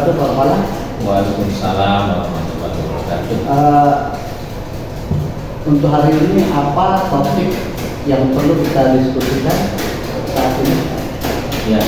wabarakatuh, Pak Kepala. Waalaikumsalam warahmatullahi wabarakatuh. Untuk hari ini apa topik yang perlu kita diskusikan saat ini? Ya,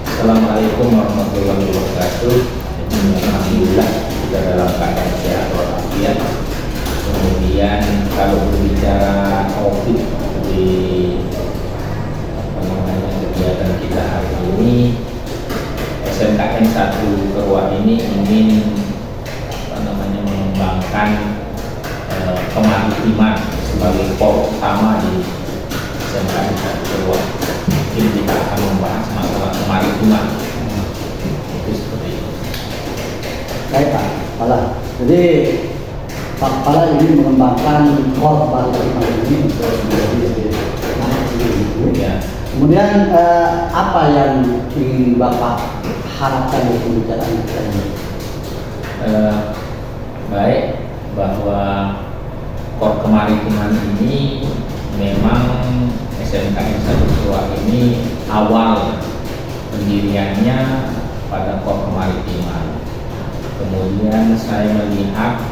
Assalamualaikum warahmatullahi wabarakatuh. Alhamdulillah kita dalam keadaan sehat walafiat. Kemudian kalau berbicara topik di kegiatan kita hari ini, SMKN 1 Kerwa ini ingin mengembangkan kemaritiman sebagai core utama di SMKN 1 Kerwa. Mungkin kita akan membahas masalah kemaritiman. Itu seperti itu. Baik Pak Kepala. Jadi Pak Kepala ingin mengembangkan core kemaritiman ini untuk menjadi Ya. Kemudian apa yang ingin Bapak harapkan dari pembicaraan kita ini? Baik, bahwa core kemaritiman ini memang SMKN 1 Kerwa ini awal pendiriannya pada core kemaritiman. Kemudian saya melihat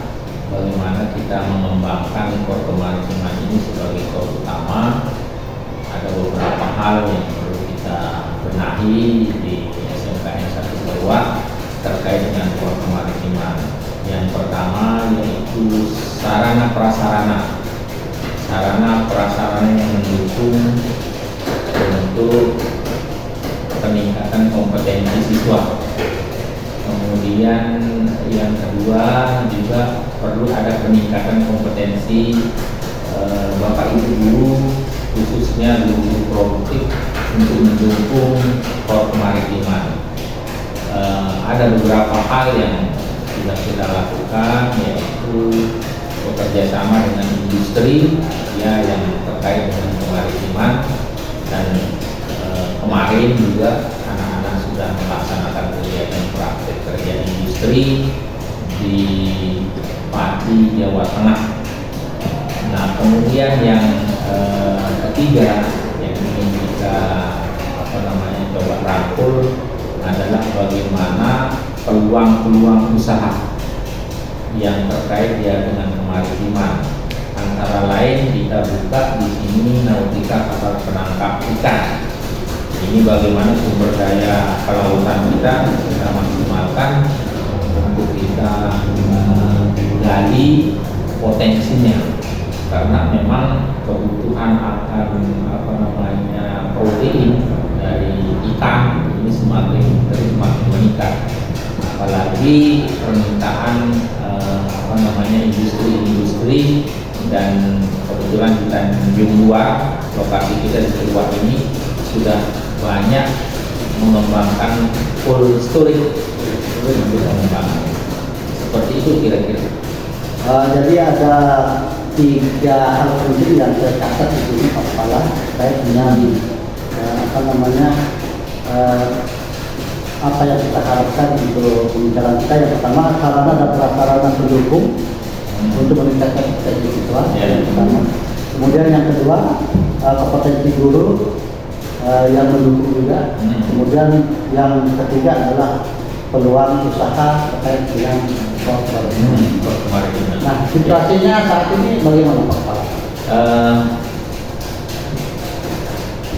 bagaimana kita mengembangkan core kemaritiman ini sebagai core utama. Ada beberapa hal yang perlu kita benahi di SMKN 1 Kerwa terkait dengan core kemaritiman. Yang pertama yaitu sarana prasarana yang mendukung untuk peningkatan kompetensi siswa. Kemudian yang kedua juga perlu ada peningkatan kompetensi Bapak Ibu guru, khususnya guru produktif untuk mendukung core kemaritiman. Ada beberapa hal yang sudah kita lakukan, yaitu bekerja sama dengan industri ya yang terkait dengan kemaritiman, dan kemarin juga anak-anak sudah melaksanakan kegiatan praktek kerja industri di Pati, Jawa Tengah. Nah, kemudian yang ketiga yang ingin kita coba rangkul adalah bagaimana peluang-peluang usaha yang terkait ya dengan kemaritiman. Antara lain kita buka di sini nautika kapal penangkap ikan. Ini bagaimana sumber daya kelautan kita maksimalkan untuk kita gali potensinya, karena memang kebutuhan akan protein dari ikan ini semakin meningkat, apalagi permintaan industri, dan kebetulan kita Tanjung Luar, lokasi kita di Kerwa ini sudah banyak mengembangkan cold storage untuk pengembangan. Seperti itu kira-kira. Jadi ada 3 hal penting yang saya catat di sini Pak Kepala terkait dengan apa yang kita harapkan untuk pembicaraan kita. Yang pertama, sarana dan prasarana pendukung untuk meningkatkan kompetensi siswa. Yang pertama. Kemudian yang kedua, kompetensi guru yang mendukung juga. Kemudian yang ketiga adalah peluang usaha terkait dengan kemaritiman. Nah, situasinya saat ini bagaimana Pak Kepala?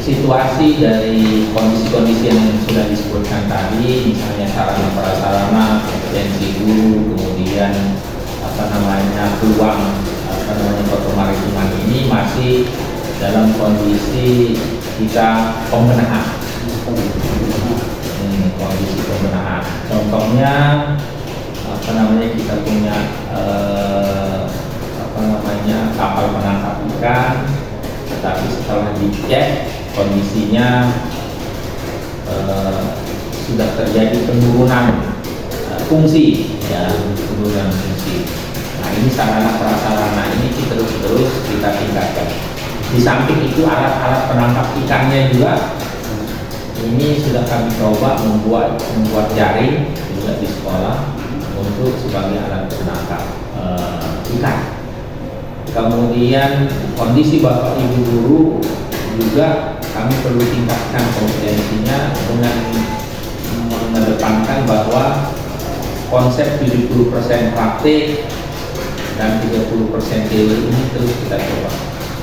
Situasi dari kondisi-kondisi yang sudah disebutkan tadi, misalnya sarana prasarana, kompetensi guru, kemudian peluang kemaritiman ini masih dalam kondisi kita pembenahan. Kondisi pembenahan. Contohnya kita punya kapal penangkap ikan, tetapi setelah dicek kondisinya sudah terjadi penurunan fungsi, ya, penurunan fungsi. Nah, ini sarana prasarana ini terus kita tingkatkan. Di samping itu alat-alat penangkap ikannya juga ini sudah kami coba membuat jaring juga di sekolah untuk sebagai alat penangkap ikan. Kemudian kondisi Bapak Ibu guru juga kami perlu tingkatkan kompetensinya dengan bahwa konsep 70% praktik dan 30% teori ini terus kita coba.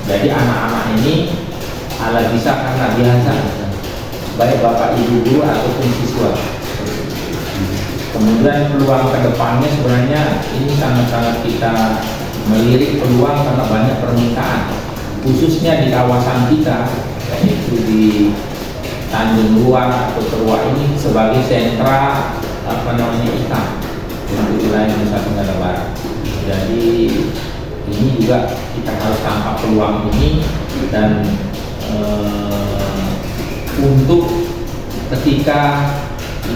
Jadi anak-anak ini ala bisa karena biasa, baik bapak ibu guru ataupun siswa. Kemudian peluang kedepannya sebenarnya ini sangat-sangat kita melirik peluang karena banyak permintaan, khususnya di kawasan kita, yaitu di Tanjung Luar atau Terua ini sebagai sentra ikan untuk wilayah Nusa Tenggara Barat. Jadi ini juga kita harus tangkap peluang ini dan untuk ketika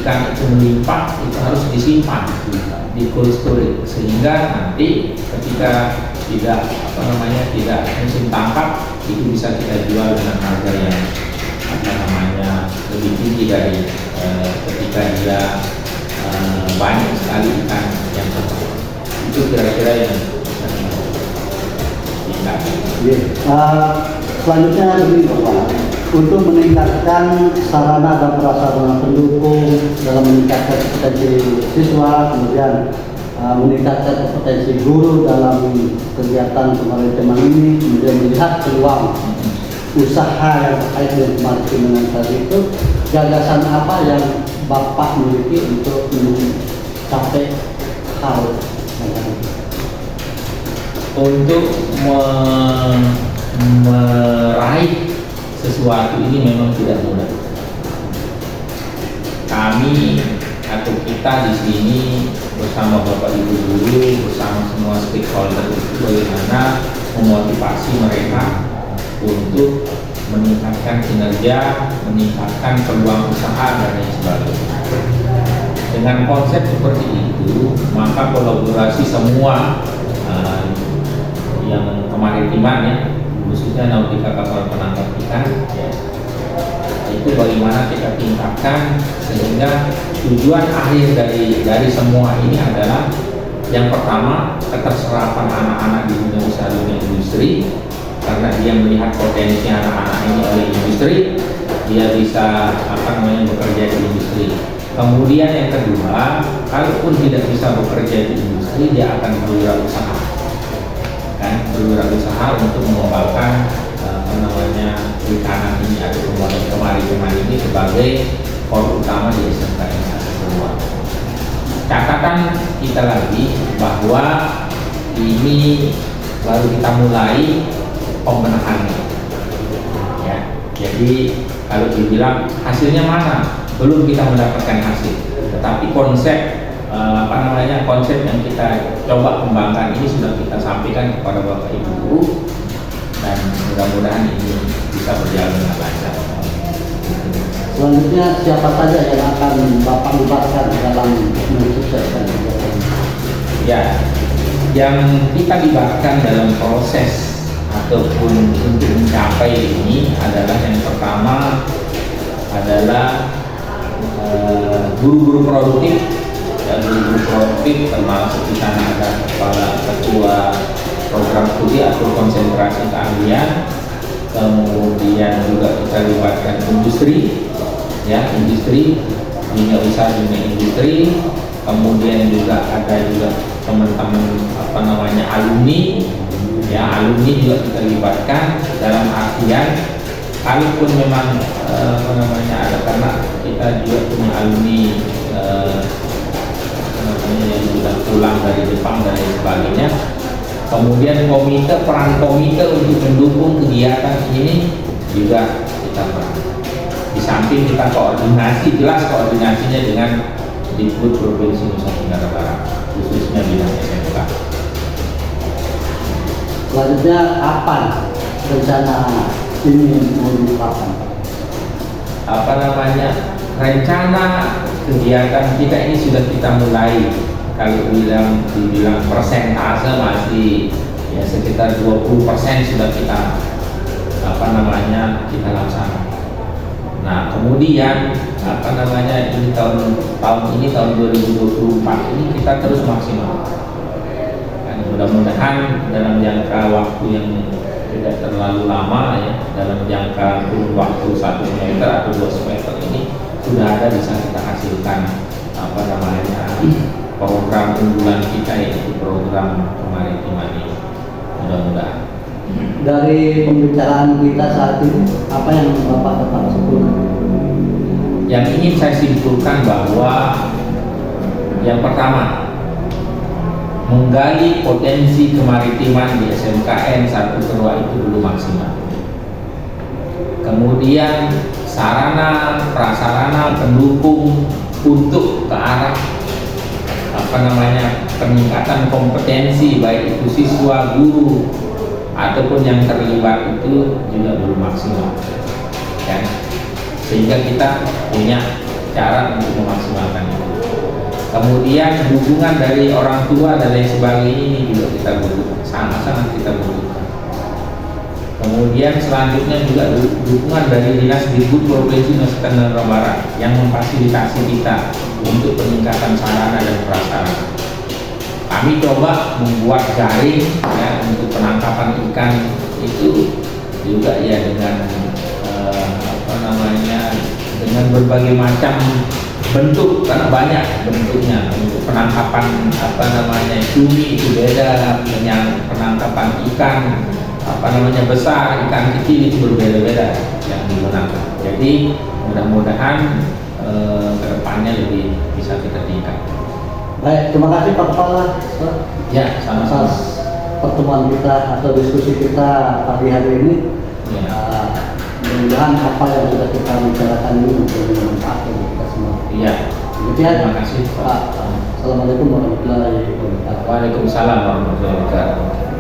ikan itu melimpah itu harus disimpan di cold storage sehingga nanti ketika tidak musim tangkap itu bisa kita jual dengan harga yang lebih tinggi dari ketika dia banyak sekali ikan yang tertangkap. Itu kira-kira yang selanjutnya begini Bapak, untuk meningkatkan sarana dan prasarana pendukung dalam meningkatkan kompetensi siswa, kemudian meningkatkan kompetensi guru dalam kegiatan kemaritiman ini, kemudian melihat peluang usaha yang terkait dengan kemaritiman tadi itu, gagasan apa yang Bapak miliki untuk mencapai hal untuk meraih sesuatu ini memang tidak mudah. Kami atau kita di sini bersama Bapak Ibu guru, bersama semua stakeholder itu bagaimana memotivasi mereka untuk meningkatkan kinerja, meningkatkan peluang usaha dan lain sebagainya. Dengan konsep seperti itu, maka kolaborasi semua yang kemaritiman ya, khususnya nautika kapal penangkap ikan ya, itu bagaimana kita tingkatkan sehingga tujuan akhir dari semua ini adalah yang pertama keterserapan anak-anak di dunia usaha dunia industri, karena dia melihat potensi anak-anak ini oleh industri, dia bisa bekerja di industri. Kemudian yang kedua, kalaupun tidak bisa bekerja di industri, dia akan berwirausaha. Berwirausaha untuk mengembangkan perikanan ini atau kemaritiman ini sebagai core utama di SMK semua. Catatan kita lagi bahwa ini baru kita mulai pembenahannya. Ya, jadi kalau dibilang hasilnya mana, belum kita mendapatkan hasil. Tetapi konsep konsep yang kita coba kembangkan ini sudah kita sampaikan kepada Bapak Ibu guru dan mudah-mudahan ini bisa berjalan dengan lancar. Selanjutnya siapa saja yang akan Bapak libatkan dalam mensukseskan kegiatan? Ya, yang kita libatkan dalam proses ataupun untuk mencapai ini adalah yang pertama adalah guru-guru produktif. Ya, guru-guru produktif termasuk di sana ada kepala ketua program studi atau konsentrasi keahlian, kemudian juga kita libatkan industri, ya industri, dunia usaha dunia industri, kemudian juga ada juga teman-teman alumni, ya alumni juga kita libatkan dalam artian kalaupun memang ada karena kita juga punya alumni yang sudah pulang dari Jepang dan lain sebagainya. Kemudian peran komite untuk mendukung kegiatan ini juga kita peran. Di samping kita koordinasi, jelas koordinasinya dengan Dikbud Provinsi Nusa Tenggara Barat, khususnya bidang SMK. Selanjutnya kapan rencana ini mau dilakukan? Rencana kegiatan kita ini sudah kita mulai. Kalau dibilang persentase masih ya sekitar 20% sudah kita kita laksanakan. Nah kemudian ini tahun ini tahun 2024 ini kita terus maksimal. Dan mudah-mudahan dalam jangka waktu yang tidak terlalu lama ya, dalam jangka kurun waktu 1 semester atau 2 semester ini sudah ada bisa kita hasilkan apa namanya program unggulan kita, yaitu program kemaritiman ini. Mudah-mudahan Dari pembicaraan kita saat ini, apa yang Bapak dapat simpulkan? yang ingin saya simpulkan bahwa yang pertama, menggali potensi kemaritiman di SMKN 1 Terua itu belum maksimal. Kemudian sarana prasarana pendukung untuk ke arah apa namanya peningkatan kompetensi baik itu siswa, guru ataupun yang terlibat itu juga belum maksimal, kan? Sehingga kita punya cara untuk memaksimalkan itu. Kemudian dukungan dari orang tua dan lain sebagainya ini juga kita butuhkan, sangat-sangat kita butuhkan. Kemudian selanjutnya juga dukungan dari Dinas Digbud Provinsi Nusa Tenggara Barat yang memfasilitasi kita untuk peningkatan sarana dan prasarana. Kami coba membuat jaring ya untuk penangkapan ikan itu juga ya dengan apa namanya dengan berbagai macam bentuk, karena banyak bentuknya. Untuk penangkapan apa namanya cumi itu beda dengan penangkapan ikan apa namanya besar, ikan kecil itu berbeda-beda yang digunakan. Jadi mudah-mudahan kedepannya lebih bisa kita tingkatkan. Baik, terima kasih Pak Kepala. Ya, sama-sama. Atas pertemuan kita atau diskusi kita pagi hari ini. Ya. Mudah-mudahan apa yang sudah kita bicarakan ini menjadi manfaat bagi kita semua. Iya. Demikian. Terima kasih, Pak. Assalamualaikum warahmatullahi wabarakatuh. Waalaikumsalam warahmatullahi wabarakatuh.